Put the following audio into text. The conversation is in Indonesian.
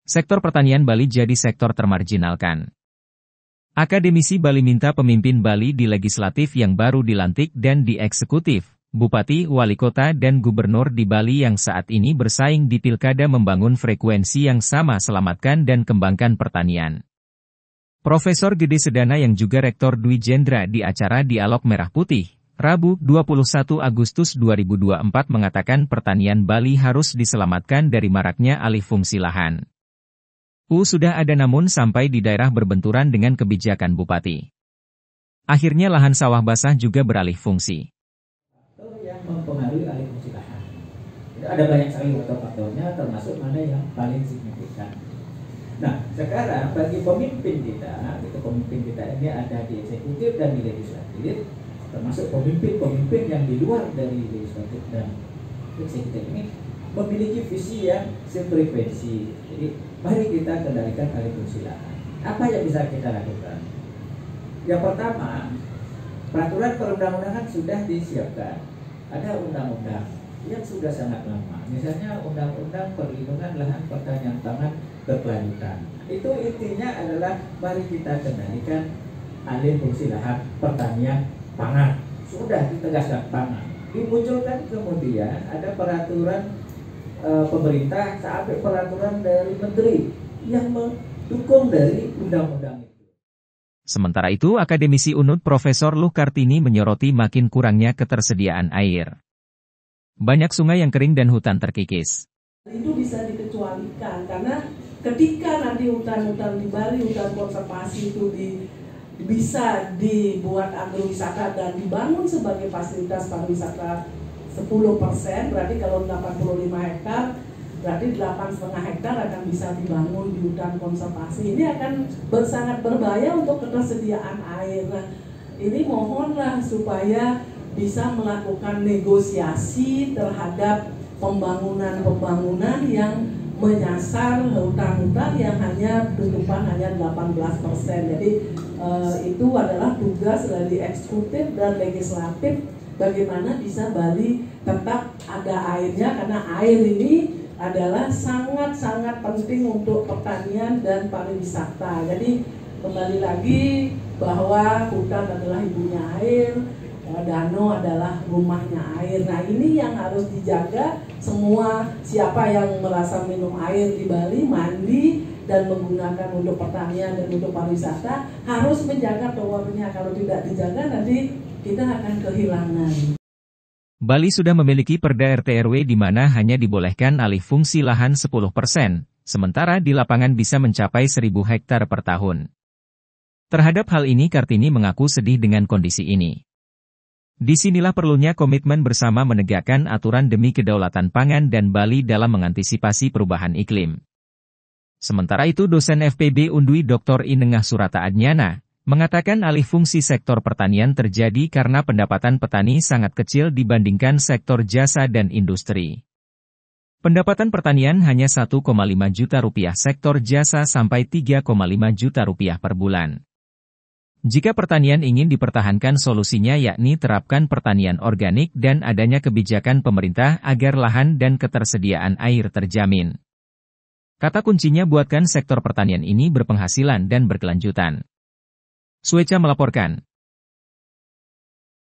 Sektor pertanian Bali jadi sektor termarginalkan. Akademisi Bali minta pemimpin Bali di legislatif yang baru dilantik dan di eksekutif, bupati, wali kota dan gubernur di Bali yang saat ini bersaing di pilkada membangun frekuensi yang sama, selamatkan dan kembangkan pertanian. Profesor Gede Sedana yang juga Rektor Dwi Jendra di acara Dialog Merah Putih, Rabu 21 Agustus 2024 mengatakan pertanian Bali harus diselamatkan dari maraknya alih fungsi lahan. Sudah ada namun sampai di daerah berbenturan dengan kebijakan bupati. Akhirnya lahan sawah basah juga beralih fungsi. Yang mempengaruhi alih fungsi lahan. Ada banyak sekali faktor-faktornya, termasuk mana yang paling signifikan. Nah, sekarang bagi pemimpin kita ini ada di eksekutif dan di legislatif, termasuk pemimpin-pemimpin yang di luar dari legislatif dan eksekutif ini memiliki visi yang sefrekuensi. Jadi, mari kita kendalikan alih fungsi lahan. Apa yang bisa kita lakukan? Yang pertama, peraturan perundang-undangan sudah disiapkan. Ada undang-undang yang sudah sangat lama. Misalnya Undang-Undang Perlindungan Lahan Pertanian Pangan Berkelanjutan. Itu intinya adalah mari kita kendalikan alih fungsi lahan pertanian pangan. Sudah ditegaskan pangan. Dimunculkan kemudian ada peraturan pemerintah sampai peraturan dari menteri yang mendukung dari undang-undang itu. Sementara itu, akademisi UNUD Profesor Luh Kartini menyoroti makin kurangnya ketersediaan air. Banyak sungai yang kering dan hutan terkikis. Itu bisa dikecualikan karena ketika nanti hutan-hutan di Bali, hutan konservasi itu bisa dibuat agrowisata dan dibangun sebagai fasilitas pariwisata 10%, berarti kalau 85 hektar, berarti 8,5 hektar akan bisa dibangun di hutan konservasi. Ini akan sangat berbahaya untuk ketersediaan air. Nah, ini mohonlah supaya bisa melakukan negosiasi terhadap pembangunan-pembangunan yang menyasar hutan-hutan yang hanya tutupan hanya 18%. Jadi itu adalah tugas dari eksekutif dan legislatif. Bagaimana bisa Bali tetap ada airnya, karena air ini adalah sangat-sangat penting untuk pertanian dan pariwisata. Jadi kembali lagi bahwa hutan adalah ibunya air, danau adalah rumahnya air. Nah, ini yang harus dijaga. Semua siapa yang merasa minum air di Bali, mandi dan menggunakan untuk pertanian dan untuk pariwisata harus menjaga towernya. Kalau tidak dijaga nanti kita akan kehilangan. Bali sudah memiliki Perda RT/RW di mana hanya dibolehkan alih fungsi lahan 10%, sementara di lapangan bisa mencapai 1.000 hektar per tahun. Terhadap hal ini Kartini mengaku sedih dengan kondisi ini. Disinilah perlunya komitmen bersama menegakkan aturan demi kedaulatan pangan dan Bali dalam mengantisipasi perubahan iklim. Sementara itu dosen FPB Undui Dr. Inengah Surata Adnyana mengatakan alih fungsi sektor pertanian terjadi karena pendapatan petani sangat kecil dibandingkan sektor jasa dan industri. Pendapatan pertanian hanya 1,5 juta rupiah, sektor jasa sampai 3,5 juta rupiah per bulan. Jika pertanian ingin dipertahankan, solusinya yakni terapkan pertanian organik dan adanya kebijakan pemerintah agar lahan dan ketersediaan air terjamin. Kata kuncinya buatkan sektor pertanian ini berpenghasilan dan berkelanjutan. Sueca melaporkan.